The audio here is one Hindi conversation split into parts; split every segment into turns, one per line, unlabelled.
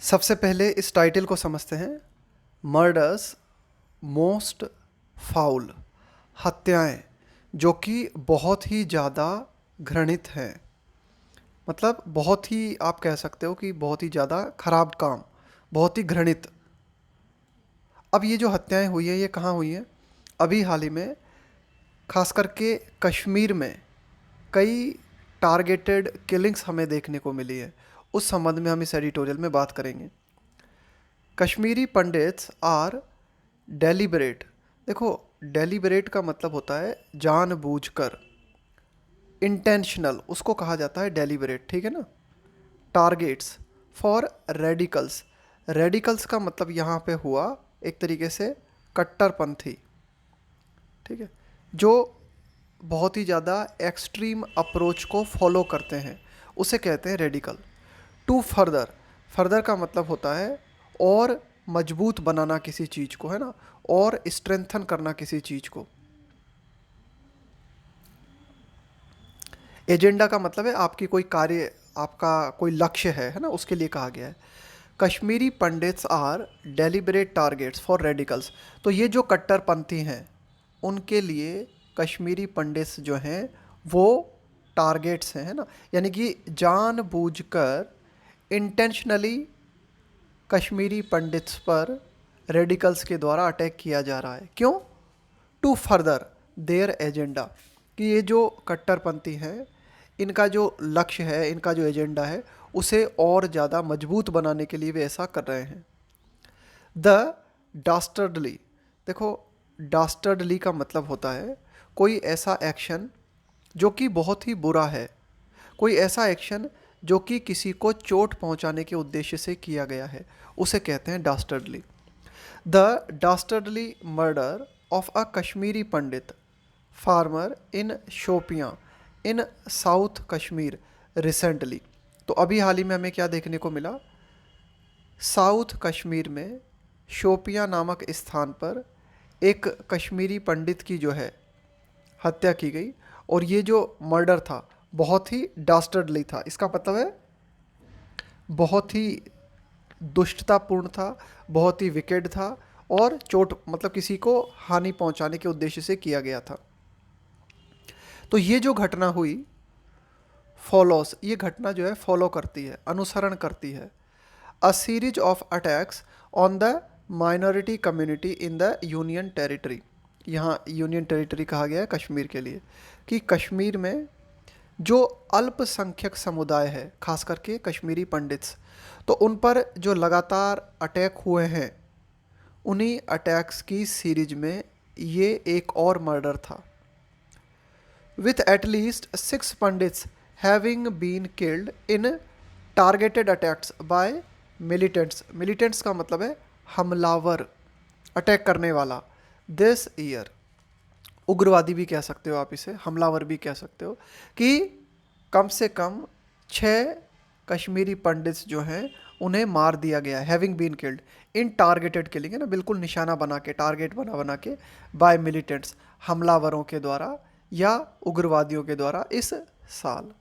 सबसे पहले इस टाइटल को समझते हैं। मर्डर्स मोस्ट फाउल, हत्याएं जो कि बहुत ही ज़्यादा घृणित हैं। मतलब बहुत ही, आप कह सकते हो कि बहुत ही ज़्यादा खराब काम, बहुत ही घृणित। अब ये जो हत्याएं हुई हैं ये कहाँ हुई हैं? अभी हाल ही में, खास करके कश्मीर में कई टारगेटेड किलिंग्स हमें देखने को मिली है। उस संबंध में हम इस एडिटोरियल में बात करेंगे। Kashmiri Pandits are deliberate. देखो, डेलिबरेट का मतलब होता है जानबूझकर, इंटेंशनल उसको कहा जाता है डेलिबरेट, ठीक है ना। Targets for radicals. रेडिकल्स का मतलब यहाँ पे हुआ एक तरीके से कट्टरपंथी, ठीक है, जो बहुत ही ज़्यादा एक्सट्रीम अप्रोच को फॉलो करते हैं, उसे कहते हैं रेडिकल। टू फर्दर, फर्दर का मतलब होता है और मजबूत बनाना किसी चीज़ को, है ना, और स्ट्रेंथन करना किसी चीज़ को। एजेंडा का मतलब है आपकी कोई कार्य, आपका कोई लक्ष्य है ना, उसके लिए कहा गया है। Kashmiri Pandits are deliberate targets for radicals. तो ये जो कट्टरपंथी हैं उनके लिए कश्मीरी पंडित्स जो हैं वो टारगेट्स हैं, है ना। यानी कि जानबूझकर, इंटेंशनली कश्मीरी पंडित्स पर रेडिकल्स के द्वारा अटैक किया जा रहा है। क्यों? टू फर्दर देयर एजेंडा, कि ये जो कट्टरपंथी हैं इनका जो लक्ष्य है, इनका जो एजेंडा है, उसे और ज़्यादा मजबूत बनाने के लिए वे ऐसा कर रहे हैं। द डास्टर्डली, देखो, डास्टर्डली का मतलब होता है कोई ऐसा एक्शन जो कि बहुत ही बुरा है, कोई ऐसा एक्शन जो कि किसी को चोट पहुंचाने के उद्देश्य से किया गया है, उसे कहते हैं dastardly. The dastardly murder of a Kashmiri Pandit farmer in Shopian in south Kashmir recently. तो अभी हाल ही में हमें क्या देखने को मिला? साउथ कश्मीर में शोपियाँ नामक स्थान पर एक कश्मीरी पंडित की जो है हत्या की गई, और ये जो मर्डर था बहुत ही डास्टर्डली था। इसका मतलब है बहुत ही दुष्टतापूर्ण था, बहुत ही विकेड था, और चोट मतलब किसी को हानि पहुंचाने के उद्देश्य से किया गया था। तो ये जो घटना हुई फॉलोस, ये घटना जो है फॉलो करती है, अनुसरण करती है a series of attacks on the minority community in the union territory. यहाँ यूनियन टेरिटरी कहा गया है कश्मीर के लिए, कि कश्मीर में जो अल्पसंख्यक समुदाय है, खास करके कश्मीरी पंडित्स, तो उन पर जो लगातार अटैक हुए हैं, उन्हीं अटैक्स की सीरीज में ये एक और मर्डर था। with at least 6 pandits having been killed in targeted attacks by militants। militants का मतलब है हमलावर, अटैक करने वाला। दिस ईयर, उग्रवादी भी कह सकते हो आप इसे, हमलावर भी कह सकते हो, कि कम से कम 6 कश्मीरी पंडित्स जो हैं उन्हें मार दिया गया, having been killed in targeted killing, है ना, बिल्कुल निशाना बना के, टारगेट बना बना के, बाय मिलिटेंट्स, हमलावरों के द्वारा या उग्रवादियों के द्वारा इस साल।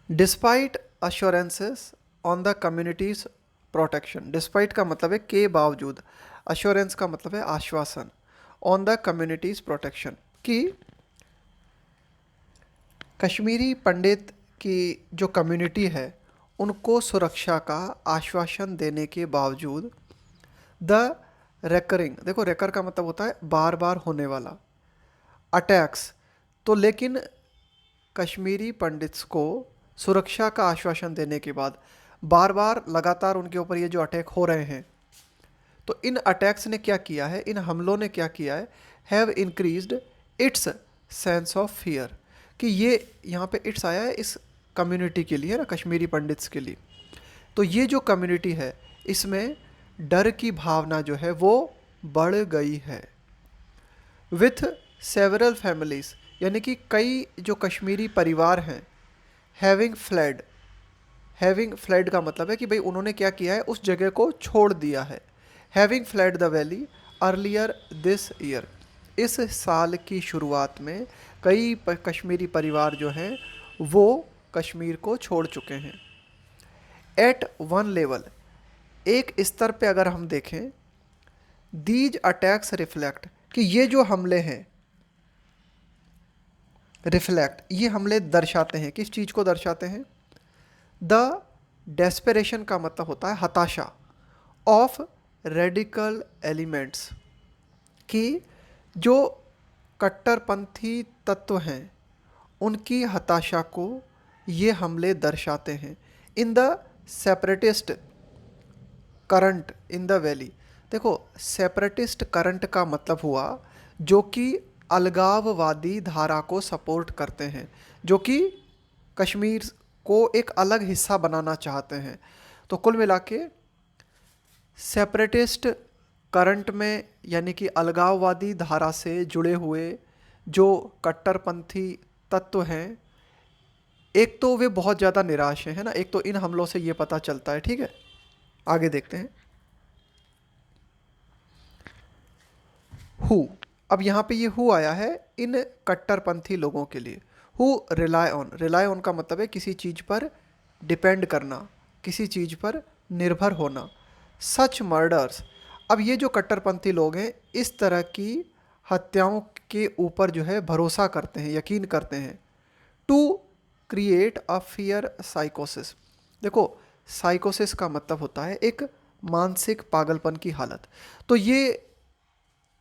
Despite assurances on the communities protection. Despite का मतलब है के बावजूद, अश्योरेंस का मतलब है आश्वासन, ऑन द कम्युनिटीज प्रोटेक्शन, कि कश्मीरी पंडित की जो कम्युनिटी है उनको सुरक्षा का आश्वासन देने के बावजूद द रेकरिंग, देखो रेकर का मतलब होता है बार बार होने वाला, अटैक्स, तो लेकिन कश्मीरी पंडित्स को सुरक्षा का आश्वासन देने के बाद बार बार लगातार उनके ऊपर ये जो अटैक हो रहे हैं, तो इन अटैक्स ने क्या किया है, इन हमलों ने क्या किया है, have increased its sense of fear, कि ये यहाँ पे इट्स आया है इस कम्युनिटी के लिए ना, कश्मीरी पंडित्स के लिए। तो ये जो कम्युनिटी है इसमें डर की भावना जो है वो बढ़ गई है। विथ सेवरल फैमिलीज, यानी कि कई जो कश्मीरी परिवार हैं, हैविंग फ्लैड, हैविंग फ्लैड का मतलब है कि भाई उन्होंने क्या किया है, उस जगह को छोड़ दिया है। Having fled the valley earlier this year, इस साल की शुरुआत में कई कश्मीरी परिवार जो हैं वो कश्मीर को छोड़ चुके हैं। एट वन लेवल, एक स्तर पे अगर हम देखें, दीज अटैक्स रिफ्लेक्ट, कि ये जो हमले हैं, रिफ्लेक्ट, ये हमले दर्शाते हैं, किस चीज़ को दर्शाते हैं? द डेस्परेशन का मतलब होता है हताशा, ऑफ रेडिकल एलिमेंट्स, कि जो कट्टरपंथी तत्व हैं उनकी हताशा को ये हमले दर्शाते हैं। In the separatist current in the valley, देखो सेपरेटिस्ट करंट का मतलब हुआ जो कि अलगाववादी धारा को सपोर्ट करते हैं, जो कि कश्मीर को एक अलग हिस्सा बनाना चाहते हैं। तो कुल मिला के सेपरेटिस्ट करंट में, यानी कि अलगाववादी धारा से जुड़े हुए जो कट्टरपंथी तत्व हैं, एक तो वे बहुत ज़्यादा निराश हैं, है ना, एक तो इन हमलों से ये पता चलता है। ठीक है, आगे देखते हैं। हु, अब यहाँ पे ये हु आया है इन कट्टरपंथी लोगों के लिए। Who rely on, rely on का मतलब है किसी चीज़ पर डिपेंड करना, किसी चीज़ पर निर्भर होना। सच मर्डर्स, अब ये जो कट्टरपंथी लोग हैं इस तरह की हत्याओं के ऊपर जो है भरोसा करते हैं, यकीन करते हैं। टू क्रिएट अ फियर साइकोसिस, देखो साइकोसिस का मतलब होता है एक मानसिक पागलपन की हालत। तो ये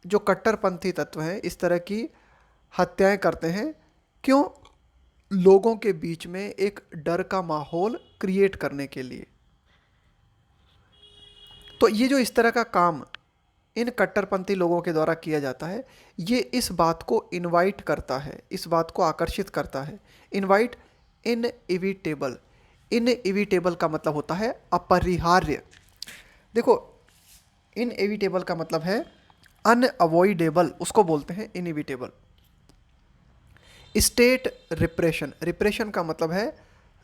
जो कट्टरपंथी तत्व हैं इस तरह की हत्याएं करते हैं, क्यों? लोगों के बीच में एक डर का माहौल क्रिएट करने के लिए। तो ये जो इस तरह का काम इन कट्टरपंथी लोगों के द्वारा किया जाता है, ये इस बात को इनवाइट करता है, इस बात को आकर्षित करता है। इनवाइट, इनएविटेबल, इनएविटेबल का मतलब होता है अपरिहार्य। देखो इनएविटेबल का मतलब है अनअवॉइडेबल, उसको बोलते हैं इनएविटेबल। स्टेट रिप्रेशन, रिप्रेशन का मतलब है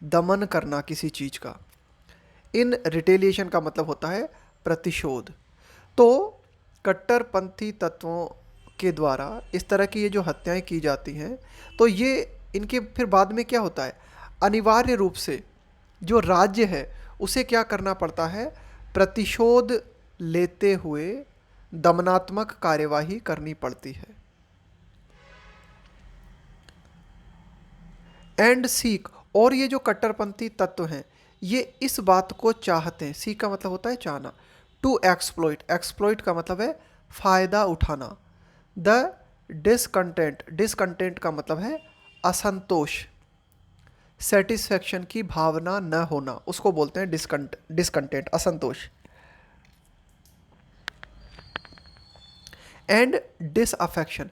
दमन करना किसी चीज़ का। इन रिटेलिएशन का मतलब होता है प्रतिशोध। तो कट्टरपंथी तत्वों के द्वारा इस तरह की ये जो हत्याएं की जाती हैं, तो ये इनके फिर बाद में क्या होता है, अनिवार्य रूप से जो राज्य है उसे क्या करना पड़ता है, प्रतिशोध लेते हुए दमनात्मक कार्यवाही करनी पड़ती है। एंड सीक, और ये जो कट्टरपंथी तत्व हैं ये इस बात को चाहते हैं, सीक का मतलब होता है चाहना। टू एक्सप्लॉइट, एक्सप्लॉइट का मतलब है फ़ायदा उठाना। द डिसकंटेंट, डिसकंटेंट का मतलब है असंतोष, सेटिस्फेक्शन की भावना न होना, उसको बोलते हैं डिसकंटेंट, असंतोष। And disaffection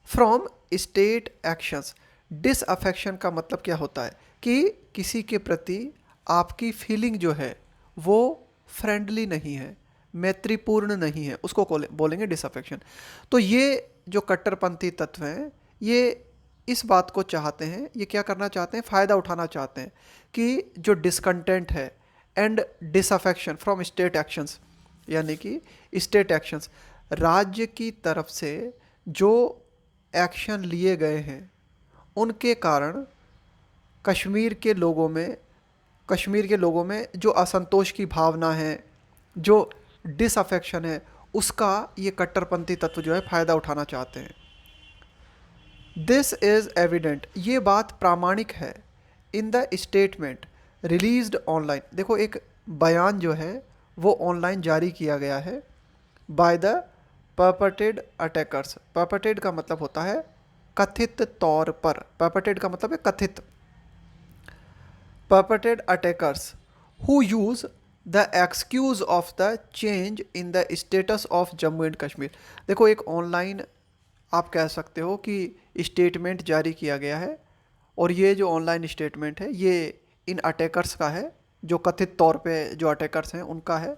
from state actions, disaffection का मतलब क्या होता है कि किसी के प्रति आपकी फीलिंग जो है वो फ्रेंडली नहीं है, मैत्रीपूर्ण नहीं है, उसको बोलेंगे डिसअफेक्शन। तो ये जो कट्टरपंथी तत्व हैं ये इस बात को चाहते हैं, ये क्या करना चाहते हैं, फ़ायदा उठाना चाहते हैं कि जो डिसकंटेंट है। And disaffection from state actions, यानी कि स्टेट एक्शंस, राज्य की तरफ से जो एक्शन लिए गए हैं उनके कारण कश्मीर के लोगों में जो असंतोष की भावना है, जो डिसअफेक्शन है, उसका ये कट्टरपंथी तत्व जो है फ़ायदा उठाना चाहते हैं। दिस इज़ एविडेंट, ये बात प्रामाणिक है। In the statement released online, देखो एक बयान जो है वो ऑनलाइन जारी किया गया है। बाय द परपटेड अटैकर्स, परपटेड का मतलब होता है कथित तौर पर, परपटेड का मतलब है कथित। Perpetrated attackers who use the excuse of the change in the status of Jammu and Kashmir, देखो एक ऑनलाइन आप कह सकते हो कि स्टेटमेंट जारी किया गया है, और ये जो ऑनलाइन स्टेटमेंट है ये इन अटैकर्स का है, जो कथित तौर पे जो अटैकर्स हैं उनका है।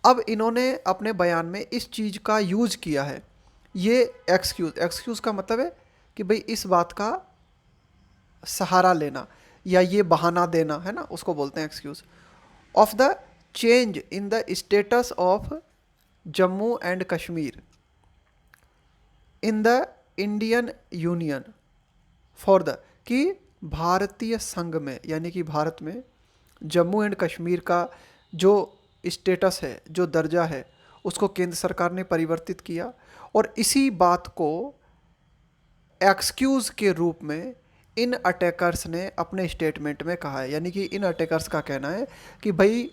अब इन्होंने अपने बयान में इस चीज़ का यूज़ किया है, ये एक्सक्यूज़, एक्सक्यूज़ का मतलब है कि भाई इस बात का सहारा लेना या ये बहाना देना, है ना, उसको बोलते हैं excuse. Of the change in the status of Jammu and Kashmir in the Indian union for the, कि भारतीय संघ में, यानी कि भारत में जम्मू एंड कश्मीर का जो स्टेटस है, जो दर्जा है, उसको केंद्र सरकार ने परिवर्तित किया। और इसी बात को एक्सक्यूज़ के रूप में इन अटैकर्स ने अपने स्टेटमेंट में कहा है। यानी कि इन अटैकर्स का कहना है कि भाई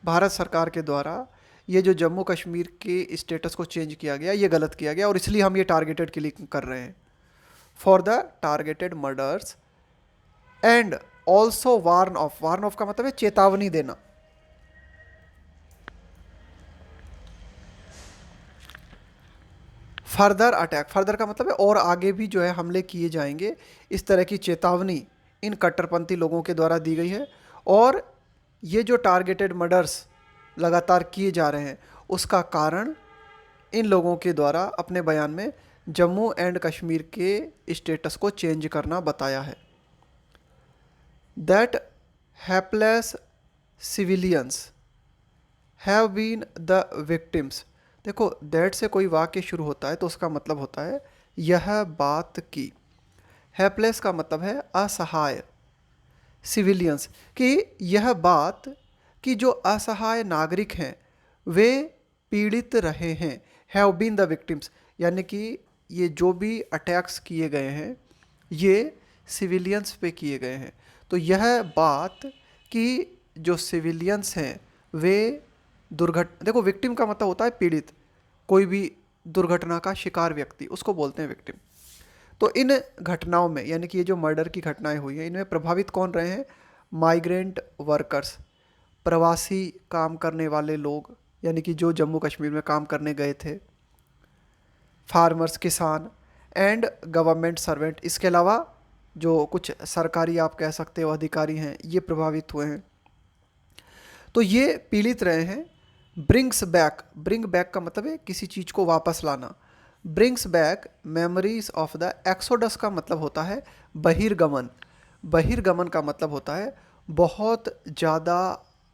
भारत सरकार के द्वारा ये जो जम्मू कश्मीर के स्टेटस को चेंज किया गया, ये गलत किया गया और इसलिए हम ये टारगेटेड किलिंग कर रहे हैं, for the targeted murders and also warn of का मतलब है चेतावनी देना। फर्दर अटैक, फर्दर का मतलब है और आगे भी जो है हमले किए जाएंगे, इस तरह की चेतावनी इन कट्टरपंथी लोगों के द्वारा दी गई है। और ये जो टारगेटेड मर्डर्स लगातार किए जा रहे हैं, उसका कारण इन लोगों के द्वारा अपने बयान में जम्मू एंड कश्मीर के स्टेटस को चेंज करना बताया है। That hapless civilians have been the victims. देखो, दैट से कोई वाक्य शुरू होता है तो उसका मतलब होता है यह बात की। हेल्पलेस का मतलब है असहाय, सिविलियंस कि यह बात कि जो असहाय नागरिक हैं वे पीड़ित रहे हैं। हैव बीन द विक्टिम्स यानी कि ये जो भी अटैक्स किए गए हैं ये सिविलियंस पे किए गए हैं। तो यह बात कि जो सिविलियंस हैं वे देखो, विक्टिम का मतलब होता है पीड़ित, कोई भी दुर्घटना का शिकार व्यक्ति, उसको बोलते हैं विक्टिम। तो इन घटनाओं में यानी कि ये जो मर्डर की घटनाएं हुई हैं, इनमें प्रभावित कौन रहे हैं? माइग्रेंट वर्कर्स, प्रवासी काम करने वाले लोग, यानी कि जो जम्मू कश्मीर में काम करने गए थे, फार्मर्स, किसान एंड गवर्नमेंट सर्वेंट। इसके अलावा जो कुछ सरकारी आप कह सकते हो अधिकारी हैं, ये प्रभावित हुए हैं। तो ये पीड़ित रहे हैं। ब्रिंग्स बैक, ब्रिंग बैक का मतलब है किसी चीज़ को वापस लाना। Brings back memories of the exodus का मतलब होता है बहिर्गमन। बहिर्गमन का मतलब होता है बहुत ज़्यादा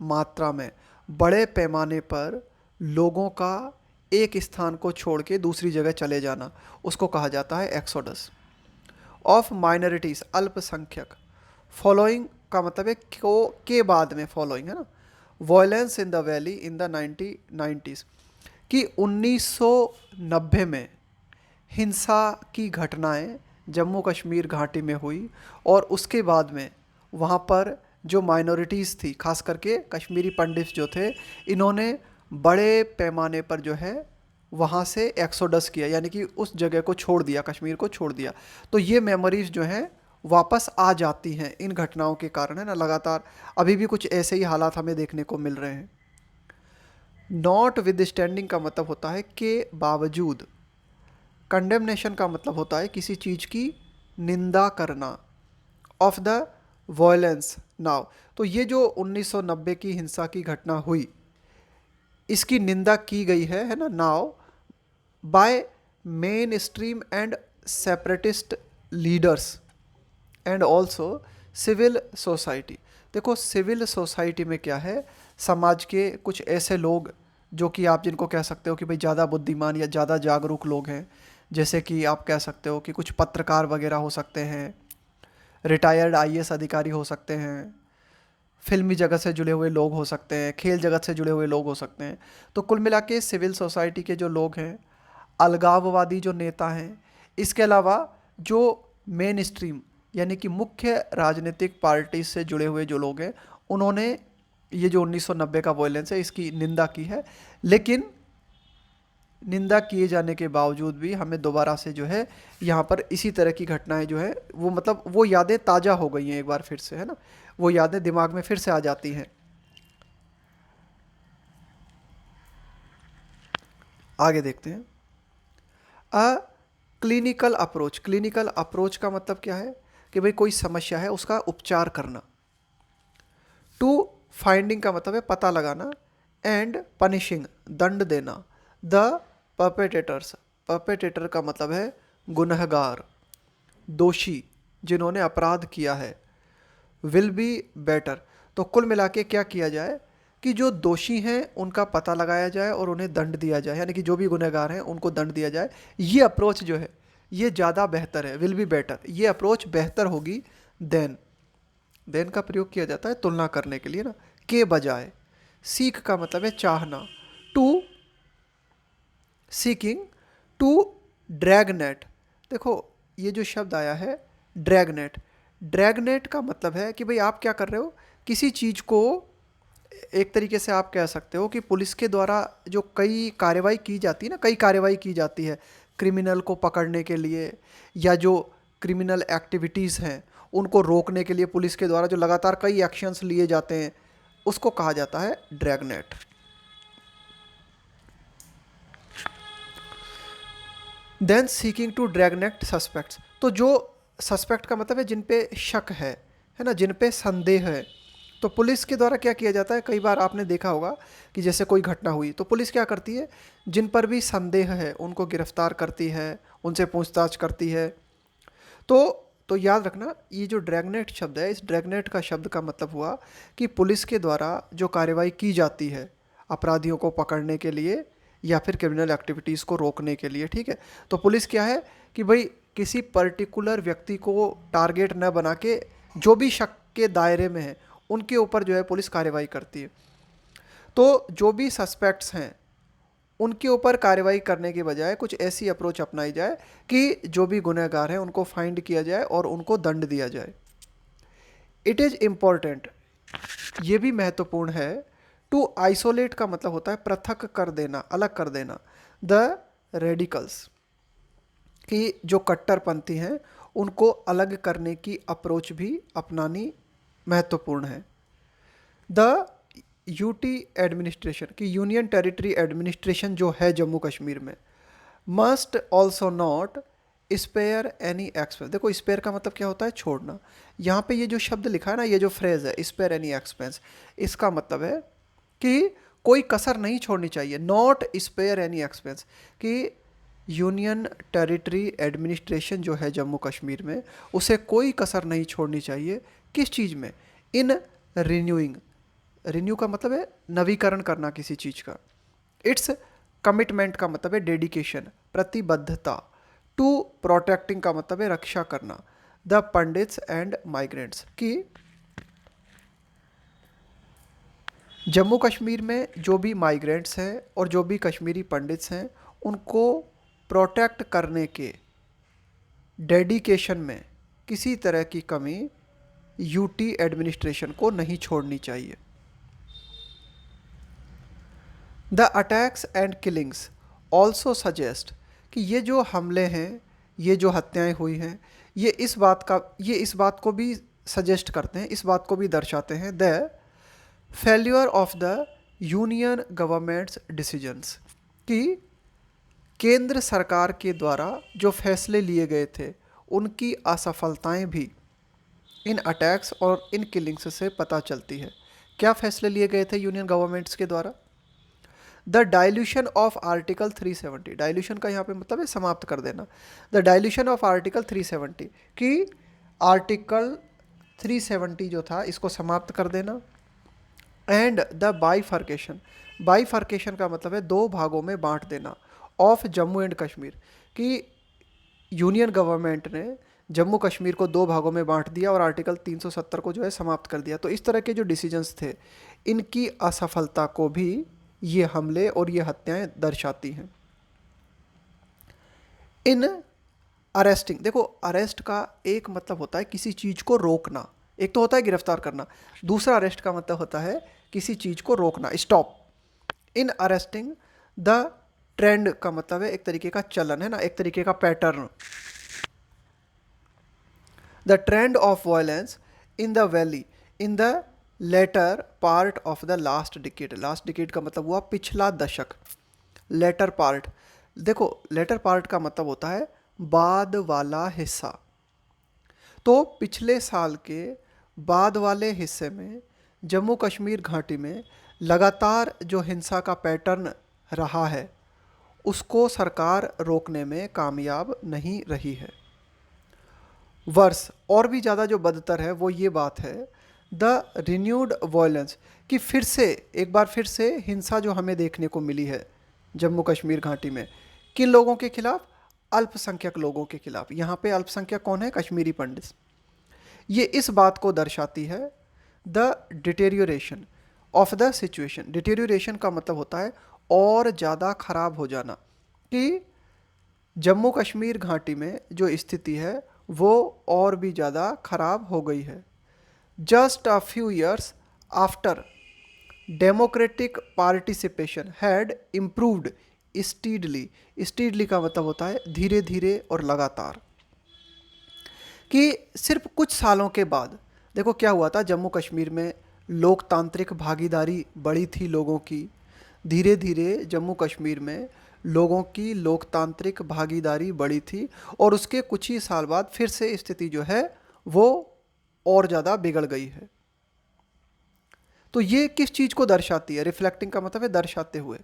मात्रा में, बड़े पैमाने पर लोगों का एक स्थान को छोड़ के दूसरी जगह चले जाना, उसको कहा जाता है एक्सोडस। ऑफ माइनॉरिटीज़, अल्पसंख्यक। फॉलोइंग का मतलब है को के बाद में, फॉलोइंग है ना। Violence in the valley in the 1990s कि 1990 में हिंसा की घटनाएं जम्मू कश्मीर घाटी में हुई और उसके बाद में वहाँ पर जो माइनॉरिटीज़ थी, खास करके कश्मीरी पंडित जो थे, इन्होंने बड़े पैमाने पर जो है वहाँ से एक्सोडस किया, यानी कि उस जगह को छोड़ दिया, कश्मीर को छोड़ दिया। तो ये मेमोरीज जो हैं वापस आ जाती हैं इन घटनाओं के कारण, है ना। लगातार अभी भी कुछ ऐसे ही हालात हमें देखने को मिल रहे हैं। नॉट विद स्टैंडिंग का मतलब होता है के बावजूद। कंडेमनेशन का मतलब होता है किसी चीज़ की निंदा करना। ऑफ द वॉयलेंस नाउ, तो ये जो 1990 की हिंसा की घटना हुई, इसकी निंदा की गई है ना, now by main stream and separatist leaders and also civil society. देखो, सिविल सोसाइटी में क्या है, समाज के कुछ ऐसे लोग जो कि आप जिनको कह सकते हो कि भाई ज़्यादा बुद्धिमान या ज़्यादा जागरूक लोग हैं, जैसे कि आप कह सकते हो कि कुछ पत्रकार वगैरह हो सकते हैं, रिटायर्ड आईएएस अधिकारी हो सकते हैं, फिल्मी जगत से जुड़े हुए लोग हो सकते हैं, खेल जगत से जुड़े हुए लोग हो सकते हैं। तो कुल मिला के सिविल सोसाइटी के जो लोग हैं, अलगाववादी जो नेता हैं, इसके अलावा जो मेन स्ट्रीम यानी कि मुख्य राजनीतिक पार्टी से जुड़े हुए जो लोग हैं, उन्होंने ये जो 1990 का वॉयलेंस है इसकी निंदा की है। लेकिन निंदा किए जाने के बावजूद भी हमें दोबारा से जो है यहाँ पर इसी तरह की घटनाएं जो है वो मतलब वो यादें ताज़ा हो गई हैं एक बार फिर से, है ना। वो यादें दिमाग में फिर से आ जाती हैं। आगे देखते हैं। A clinical approach, clinical approach का मतलब क्या है कि भाई कोई समस्या है उसका उपचार करना। टू फाइंडिंग का मतलब है पता लगाना, एंड पनिशिंग दंड देना द परपेटेटर्स, परपेटेटर का मतलब है गुनहगार, दोषी जिन्होंने अपराध किया है, विल बी बेटर। तो कुल मिला के क्या किया जाए कि जो दोषी हैं उनका पता लगाया जाए और उन्हें दंड दिया जाए, यानी कि जो भी गुनहगार हैं उनको दंड दिया जाए। ये अप्रोच जो है ये ज़्यादा बेहतर है, विल बी बेटर, ये अप्रोच बेहतर होगी देन देन का प्रयोग किया जाता है तुलना करने के लिए ना, के बजाय। सीक का मतलब है चाहना, टू सीकिंग, टू ड्रैगनेट। देखो ये जो शब्द आया है ड्रैगनेट, ड्रैगनेट का मतलब है कि भाई आप क्या कर रहे हो, किसी चीज़ को, एक तरीके से आप कह सकते हो कि पुलिस के द्वारा जो कई कार्रवाई की जाती है ना, कई कार्रवाई की जाती है क्रिमिनल को पकड़ने के लिए, या जो क्रिमिनल एक्टिविटीज़ हैं उनको रोकने के लिए पुलिस के द्वारा जो लगातार कई एक्शंस लिए जाते हैं, उसको कहा जाता है dragnet. Then seeking to dragnet suspects, तो जो सस्पेक्ट का मतलब है जिन पे शक है ना, जिन पे संदेह है, तो पुलिस के द्वारा क्या किया जाता है, कई बार आपने देखा होगा कि जैसे कोई घटना हुई तो पुलिस क्या करती है, जिन पर भी संदेह है उनको गिरफ्तार करती है, उनसे पूछताछ करती है। तो तो याद रखना ये जो ड्रैगनेट शब्द है, इस ड्रैगनेट का शब्द का मतलब हुआ कि पुलिस के द्वारा जो कार्रवाई की जाती है अपराधियों को पकड़ने के लिए या फिर क्रिमिनल एक्टिविटीज़ को रोकने के लिए, ठीक है। तो पुलिस क्या है कि भाई किसी पर्टिकुलर व्यक्ति को टारगेट न बना के जो भी शक के दायरे में है उनके ऊपर जो है पुलिस कार्रवाई करती है। तो जो भी सस्पेक्ट्स हैं उनके ऊपर कार्रवाई करने के बजाय कुछ ऐसी अप्रोच अपनाई जाए कि जो भी गुनहगार हैं उनको फाइंड किया जाए और उनको दंड दिया जाए। इट इज़ इम्पॉर्टेंट, ये भी महत्वपूर्ण है, टू आइसोलेट का मतलब होता है पृथक कर देना, अलग कर देना, द रेडिकल्स, कि जो कट्टरपंथी हैं उनको अलग करने की अप्रोच भी अपनानी महत्वपूर्ण है। द यूटी एडमिनिस्ट्रेशन, की यूनियन टेरिटरी एडमिनिस्ट्रेशन जो है जम्मू कश्मीर में, must also not spare any expense. देखो स्पेयर का मतलब क्या होता है, छोड़ना। यहाँ पे ये जो शब्द लिखा है ना, ये जो फ्रेज है स्पेयर एनी एक्सपेंस, इसका मतलब है कि कोई कसर नहीं छोड़नी चाहिए, नॉट स्पेयर एनी एक्सपेंस, कि यूनियन टेरिटरी एडमिनिस्ट्रेशन जो है जम्मू कश्मीर में उसे कोई कसर नहीं छोड़नी चाहिए। किस चीज़ में, इन रिन्यूइंग, रिन्यू का मतलब है नवीकरण करना किसी चीज़ का, इट्स कमिटमेंट का मतलब है डेडिकेशन, प्रतिबद्धता, टू प्रोटेक्टिंग का मतलब है रक्षा करना, द पंडित्स एंड माइग्रेंट्स, की जम्मू कश्मीर में जो भी माइग्रेंट्स हैं और जो भी कश्मीरी पंडित्स हैं उनको प्रोटेक्ट करने के डेडिकेशन में किसी तरह की कमी यूटी एडमिनिस्ट्रेशन को नहीं छोड़नी चाहिए। The attacks and killings also suggest, कि ये जो हमले हैं, ये जो हत्याएं हुई हैं, ये इस बात को भी सजेस्ट करते हैं, इस बात को भी दर्शाते हैं, the failure of the union governments decisions, कि केंद्र सरकार के द्वारा जो फैसले लिए गए थे उनकी असफलताएं भी इन अटैक्स और इन किलिंग्स से पता चलती है। क्या फैसले लिए गए थे यूनियन गवर्नमेंट्स के द्वारा, the dilution of article 370, dilution का यहाँ पे मतलब है समाप्त कर देना, द डाइल्यूशन ऑफ आर्टिकल 370, कि आर्टिकल 370 जो था इसको समाप्त कर देना, एंड द बाइफर्केशन, बाइफर्केशन का मतलब है दो भागों में बांट देना, ऑफ जम्मू एंड कश्मीर, कि यूनियन गवर्नमेंट ने जम्मू कश्मीर को दो भागों में बांट दिया और आर्टिकल 370 को जो है समाप्त कर दिया। तो इस तरह के जो डिसीजंस थे इनकी असफलता को भी ये हमले और ये हत्याएं दर्शाती हैं। इन अरेस्टिंग, देखो अरेस्ट का एक मतलब होता है किसी चीज़ को रोकना, एक तो होता है गिरफ्तार करना, दूसरा अरेस्ट का मतलब होता है किसी चीज़ को रोकना, stop. In arresting the trend का मतलब है एक तरीके का चलन, है ना, एक तरीके का pattern, the trend of violence in the valley in the latter part of the last decade, last decade का मतलब हुआ पिछला दशक, लेटर पार्ट, देखो लेटर पार्ट का मतलब होता है बाद वाला हिस्सा, तो पिछले साल के बाद वाले हिस्से में जम्मू कश्मीर घाटी में लगातार जो हिंसा का पैटर्न रहा है उसको सरकार रोकने में कामयाब नहीं रही है। वर्ष और भी ज़्यादा जो बदतर है वो ये बात है, द रिन्यूड वायलेंस, कि फिर से एक बार फिर से हिंसा जो हमें देखने को मिली है जम्मू कश्मीर घाटी में, किन लोगों के खिलाफ, अल्पसंख्यक लोगों के खिलाफ। यहाँ पे अल्पसंख्यक कौन है, कश्मीरी पंडित। ये इस बात को दर्शाती है, the deterioration of the situation. Deterioration का मतलब होता है और ज़्यादा खराब हो जाना, कि जम्मू कश्मीर घाटी में जो स्थिति है वो और भी ज़्यादा खराब हो गई है। Just a few years after democratic participation had improved steadily. Steadily का मतलब होता है धीरे धीरे और लगातार, कि सिर्फ कुछ सालों के बाद देखो क्या हुआ था, जम्मू कश्मीर में लोकतांत्रिक भागीदारी बढ़ी थी लोगों की। धीरे धीरे जम्मू कश्मीर में लोगों की लोकतांत्रिक भागीदारी बढ़ी थी और उसके कुछ ही साल बाद फिर से स्थिति जो है वो और ज़्यादा बिगड़ गई है। तो ये किस चीज़ को दर्शाती है? रिफ्लेक्टिंग का मतलब है दर्शाते हुए।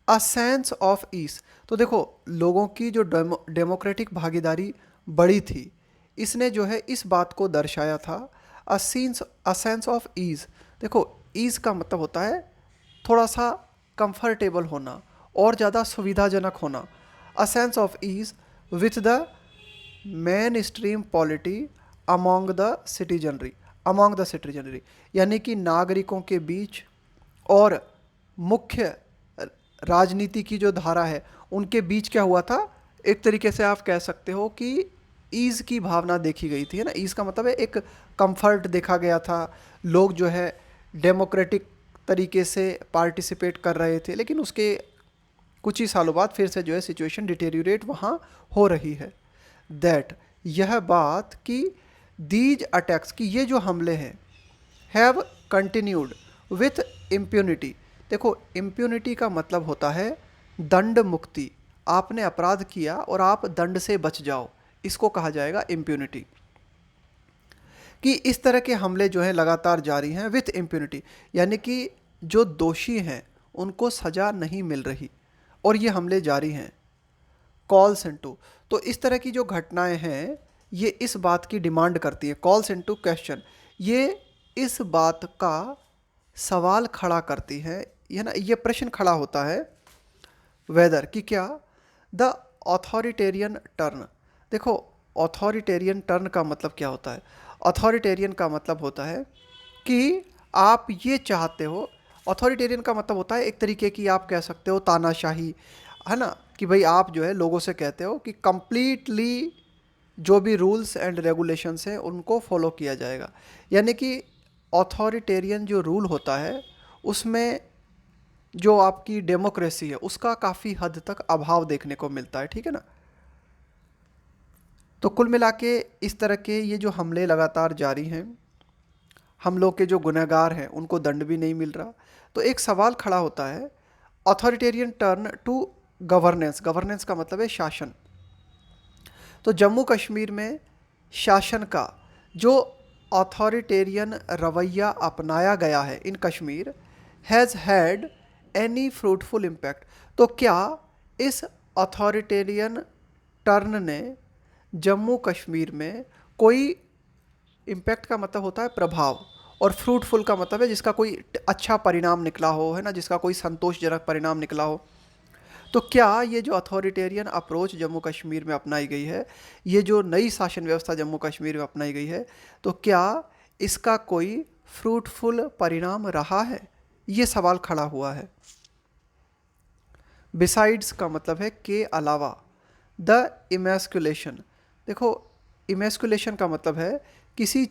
अ सेंस ऑफ ईस, तो देखो लोगों की जो डेमोक्रेटिक भागीदारी बढ़ी थी, इसने जो है इस बात को दर्शाया था। अ सेंस ऑफ ईज, देखो ईज का मतलब होता है थोड़ा सा कंफर्टेबल होना और ज़्यादा सुविधाजनक होना। A sense of ease with the main stream polity among the citizenry, यानी कि नागरिकों के बीच और मुख्य राजनीति की जो धारा है उनके बीच क्या हुआ था, एक तरीके से आप कह सकते हो कि ईज़ की भावना देखी गई थी, है ना। ईज़ का मतलब है एक कंफर्ट देखा गया था, लोग जो है डेमोक्रेटिक तरीके से पार्टिसिपेट कर रहे थे। लेकिन उसके कुछ ही सालों बाद फिर से जो है सिचुएशन डिटेरियोरेट वहाँ हो रही है। दैट, यह बात कि दीज अटैक्स, कि ये जो हमले हैं, हैव कंटिन्यूड विथ इम्प्यूनिटी। देखो इम्प्यूनिटी का मतलब होता है दंड मुक्ति। आपने अपराध किया और आप दंड से बच जाओ, इसको कहा जाएगा इम्प्यूनिटी। कि इस तरह के हमले जो हैं लगातार जारी हैं विथ इम्प्यूनिटी, यानी कि जो दोषी हैं उनको सज़ा नहीं मिल रही और ये हमले जारी हैं। कॉल्स इनटू, तो इस तरह की जो घटनाएं हैं ये इस बात की डिमांड करती है। कॉल्स इनटू क्वेश्चन, ये इस बात का सवाल खड़ा करती है ना, ये प्रश्न खड़ा होता है वेदर, कि क्या द ऑथोरिटेरियन टर्न। देखो ऑथोरिटेरियन टर्न का मतलब क्या होता है? ऑथोरिटेरियन का मतलब होता है कि आप ये चाहते हो, ऑथोरिटेरियन का मतलब होता है एक तरीके की आप कह सकते हो तानाशाही, है ना, कि भाई आप जो है लोगों से कहते हो कि कंप्लीटली जो भी रूल्स एंड रेगुलेशंस हैं उनको फॉलो किया जाएगा। यानी कि ऑथोरिटेरियन जो रूल होता है उसमें जो आपकी डेमोक्रेसी है उसका काफ़ी हद तक अभाव देखने को मिलता है, ठीक है ना। तो कुल मिला के इस तरह के ये जो हमले लगातार जारी हैं, हमलों के जो गुनहगार हैं उनको दंड भी नहीं मिल रहा। तो एक सवाल खड़ा होता है authoritarian turn to governance. Governance का मतलब है शासन। तो जम्मू कश्मीर में शासन का जो ऑथोरिटेरियन रवैया अपनाया गया है in Kashmir, has had any fruitful impact. तो क्या इस ऑथोरिटेरियन टर्न ने जम्मू कश्मीर में कोई, इम्पैक्ट का मतलब होता है प्रभाव और फ्रूटफुल का मतलब है जिसका कोई अच्छा परिणाम निकला हो, है ना, जिसका कोई संतोषजनक परिणाम निकला हो। तो क्या ये जो अथॉरिटेरियन अप्रोच जम्मू कश्मीर में अपनाई गई है, ये जो नई शासन व्यवस्था जम्मू कश्मीर में अपनाई गई है, तो क्या इसका कोई फ्रूटफुल परिणाम रहा है? ये सवाल खड़ा हुआ है। बिसाइड्स का मतलब है के अलावा। द इमेस्कुलेशन, देखो इमेस्कुलेशन का मतलब है किसी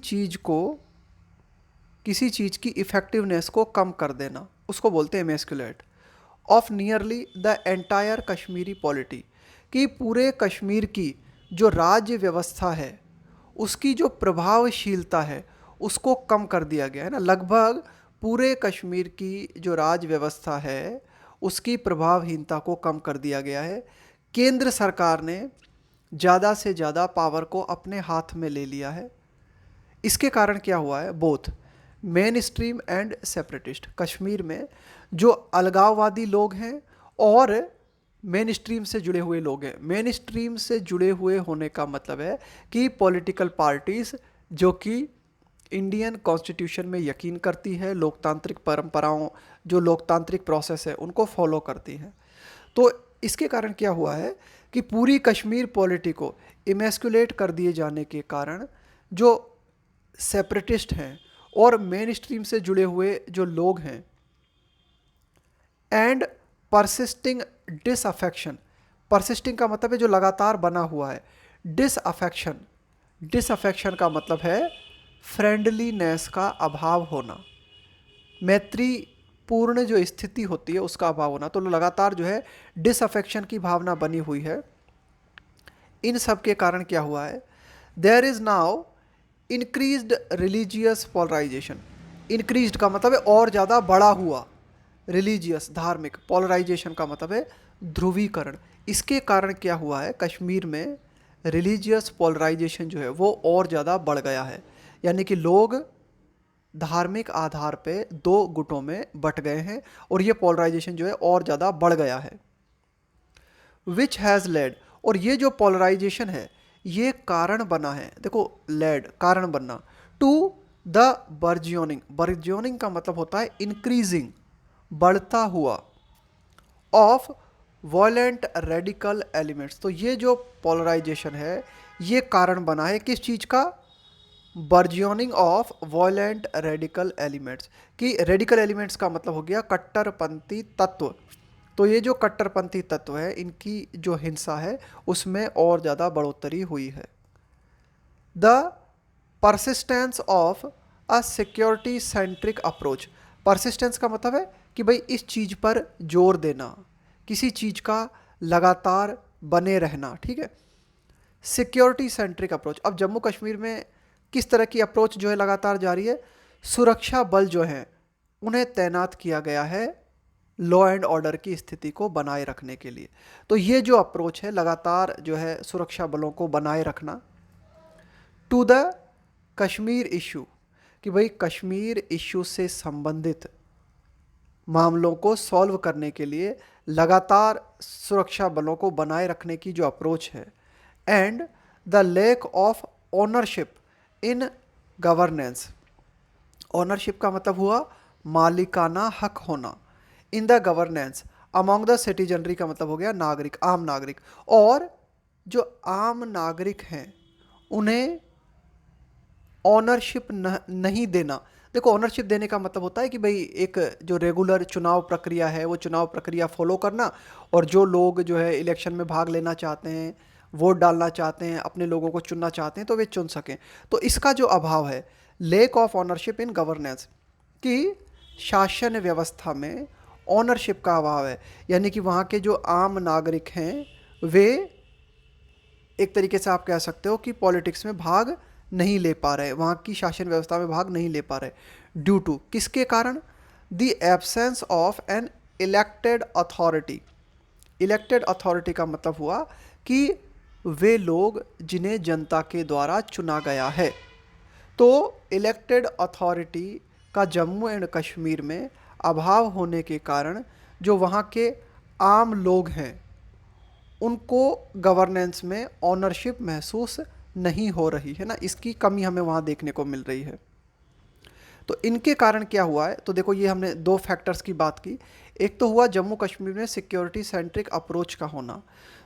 चीज़ की इफ़ेक्टिवनेस को कम कर देना, उसको बोलते हैं emasculate. Of nearly the entire Kashmiri polity, कि पूरे कश्मीर की जो राज्य व्यवस्था है उसकी जो प्रभावशीलता है उसको कम कर दिया गया है ना। लगभग पूरे कश्मीर की जो राज्य व्यवस्था है उसकी प्रभावहीनता को कम कर दिया गया है। केंद्र सरकार ने ज़्यादा से ज़्यादा पावर को अपने हाथ में ले लिया है। इसके कारण क्या हुआ है, both men stream and separatist, Kashmir में जो अलगाववादी लोग हैं और मेन स्ट्रीम से जुड़े हुए लोग हैं। मेन स्ट्रीम से जुड़े हुए होने का मतलब है कि पॉलिटिकल पार्टीज़ जो कि इंडियन कॉन्स्टिट्यूशन में यकीन करती है, लोकतांत्रिक परंपराओं, जो लोकतांत्रिक प्रोसेस है उनको फॉलो करती हैं। तो इसके कारण क्या हुआ है कि पूरी कश्मीर पॉलिटी को इमेस्कुलेट कर दिए जाने के कारण जो सेपरेटिस्ट हैं और मेन स्ट्रीम से जुड़े हुए जो लोग हैं, एंड परसिस्टिंग डिसअफेक्शन, परसिस्टिंग का मतलब है जो लगातार बना हुआ है, डिसअफेक्शन, डिसअफेक्शन का मतलब है फ्रेंडलीनेस का अभाव होना, मैत्री पूर्ण जो स्थिति होती है उसका अभाव होना। तो लगातार जो है डिसअफेक्शन की भावना बनी हुई है। इन सब के कारण क्या हुआ है, there is now increased religious polarisation, increased का मतलब है और ज़्यादा बढ़ा हुआ, रिलीजियस धार्मिक, पोलराइजेशन का मतलब है ध्रुवीकरण। इसके कारण क्या हुआ है, कश्मीर में रिलीजियस पोलराइजेशन जो है वो और ज़्यादा बढ़ गया है, यानी कि लोग धार्मिक आधार पे दो गुटों में बट गए हैं और ये पोलराइजेशन जो है और ज़्यादा बढ़ गया है। विच हैज़ लेड, और ये जो पोलराइजेशन है ये कारण बना है, देखो लेड कारण बनना, टू द बर्जियोनिंग, बर्जियोनिंग का मतलब होता है इंक्रीजिंग, बढ़ता हुआ, ऑफ वॉयलेंट रेडिकल एलिमेंट्स। तो ये जो पोलराइजेशन है ये कारण बना है किस चीज़ का, बर्जियोनिंग ऑफ वॉयलेंट रेडिकल एलिमेंट्स, कि रेडिकल एलिमेंट्स का मतलब हो गया कट्टरपंथी तत्व। तो ये जो कट्टरपंथी तत्व है इनकी जो हिंसा है उसमें और ज़्यादा बढ़ोतरी हुई है। The persistence of a security centric approach, persistence का मतलब है कि भाई इस चीज़ पर जोर देना, किसी चीज़ का लगातार बने रहना, ठीक है। सिक्योरिटी सेंट्रिक अप्रोच, अब जम्मू कश्मीर में किस तरह की अप्रोच जो है लगातार जारी है, सुरक्षा बल जो हैं उन्हें तैनात किया गया है लॉ एंड ऑर्डर की स्थिति को बनाए रखने के लिए। तो ये जो अप्रोच है लगातार जो है सुरक्षा बलों को बनाए रखना। टू द कश्मीर इशू, कि भाई कश्मीर इशू से संबंधित मामलों को सॉल्व करने के लिए लगातार सुरक्षा बलों को बनाए रखने की जो अप्रोच है। And the lack of ownership in governance, ownership का मतलब हुआ मालिकाना हक होना, in the governance among the citizenry का मतलब हो गया नागरिक, आम नागरिक, और जो आम नागरिक हैं उन्हें ऑनरशिप नहीं देना। देखो ऑनरशिप देने का मतलब होता है कि भाई एक जो रेगुलर चुनाव प्रक्रिया है वो चुनाव प्रक्रिया फॉलो करना, और जो लोग जो है इलेक्शन में भाग लेना चाहते हैं, वोट डालना चाहते हैं, अपने लोगों को चुनना चाहते हैं तो वे चुन सकें। तो इसका जो अभाव है, lake of ownership in governance, कि शासन व्यवस्था में ऑनरशिप का अभाव है, यानी कि वहाँ के जो आम नागरिक हैं वे एक तरीके से आप कह सकते हो कि पॉलिटिक्स में भाग नहीं ले पा रहे, वहाँ की शासन व्यवस्था में भाग नहीं ले पा रहे। ड्यू टू किसके कारण, the absence of an elected authority, elected authority का मतलब हुआ कि वे लोग जिन्हें जनता के द्वारा चुना गया है। तो इलेक्टेड अथॉरिटी का जम्मू एंड कश्मीर में अभाव होने के कारण जो वहाँ के आम लोग हैं उनको गवर्नेंस में ऑनरशिप महसूस नहीं हो रही है ना, इसकी कमी हमें वहाँ देखने को मिल रही है। तो इनके कारण क्या हुआ है, तो देखो ये हमने दो फैक्टर्स की बात की, एक तो हुआ जम्मू कश्मीर में सिक्योरिटी सेंट्रिक अप्रोच का होना,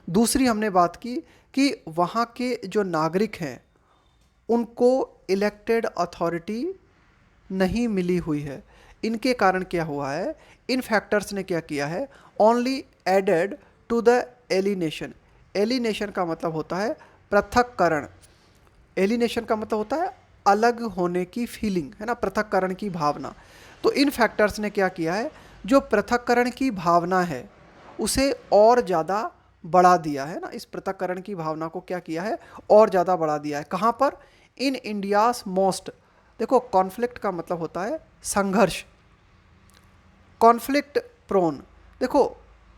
दूसरी हमने बात की कि वहाँ के जो नागरिक हैं उनको इलेक्टेड अथॉरिटी नहीं मिली हुई है। इनके कारण क्या हुआ है, इन फैक्टर्स ने क्या किया है, only added to the alienation, alienation का मतलब होता है पृथक्करण, एलिनेशन का मतलब होता है अलग होने की फीलिंग, है ना, पृथक्करण की भावना। तो इन फैक्टर्स ने क्या किया है, जो पृथक्करण की भावना है उसे और ज़्यादा बढ़ा दिया है ना, इस पृथक्करण की भावना को क्या किया है, और ज़्यादा बढ़ा दिया है। कहाँ पर, इन इंडियाज़ मोस्ट, देखो कॉन्फ्लिक्ट का मतलब होता है संघर्ष, कॉन्फ्लिक्ट प्रोन, देखो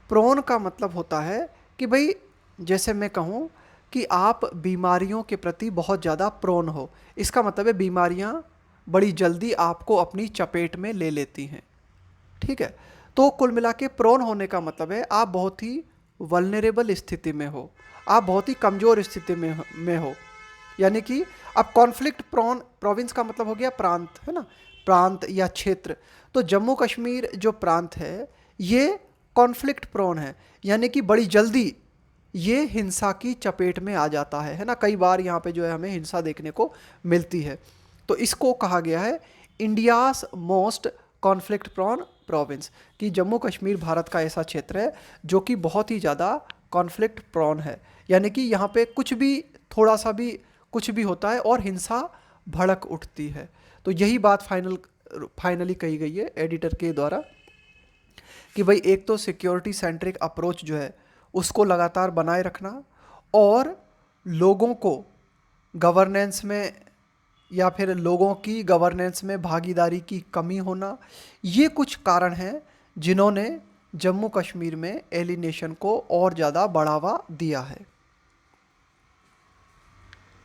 प्रोन का मतलब होता है कि भाई जैसे मैं कहूँ कि आप बीमारियों के प्रति बहुत ज़्यादा प्रोन हो, इसका मतलब है बीमारियाँ बड़ी जल्दी आपको अपनी चपेट में ले लेती हैं, ठीक है। तो कुल मिला के प्रोन होने का मतलब है आप बहुत ही वल्नरेबल स्थिति में हो, आप बहुत ही कमज़ोर स्थिति में हो, यानी कि अब कॉन्फ्लिक्ट प्रोन, प्रोविंस का मतलब हो गया प्रांत, है ना, प्रांत या क्षेत्र। तो जम्मू कश्मीर जो प्रांत है ये कॉन्फ्लिक्ट प्रोन है, यानी कि बड़ी जल्दी ये हिंसा की चपेट में आ जाता है ना, कई बार यहाँ पे जो है हमें हिंसा देखने को मिलती है। तो इसको कहा गया है India's most conflict prone province, कि जम्मू कश्मीर भारत का ऐसा क्षेत्र है जो कि बहुत ही ज़्यादा कॉन्फ्लिक्ट प्रोन है, यानी कि यहाँ पे कुछ भी, थोड़ा सा भी कुछ भी होता है और हिंसा भड़क उठती है। तो यही बात फाइनली कही गई है एडिटर के द्वारा कि भाई एक तो सिक्योरिटी सेंट्रिक अप्रोच जो है उसको लगातार बनाए रखना, और लोगों को गवर्नेंस में या फिर लोगों की गवर्नेंस में भागीदारी की कमी होना, ये कुछ कारण हैं जिन्होंने जम्मू कश्मीर में एलिनेशन को और ज़्यादा बढ़ावा दिया है।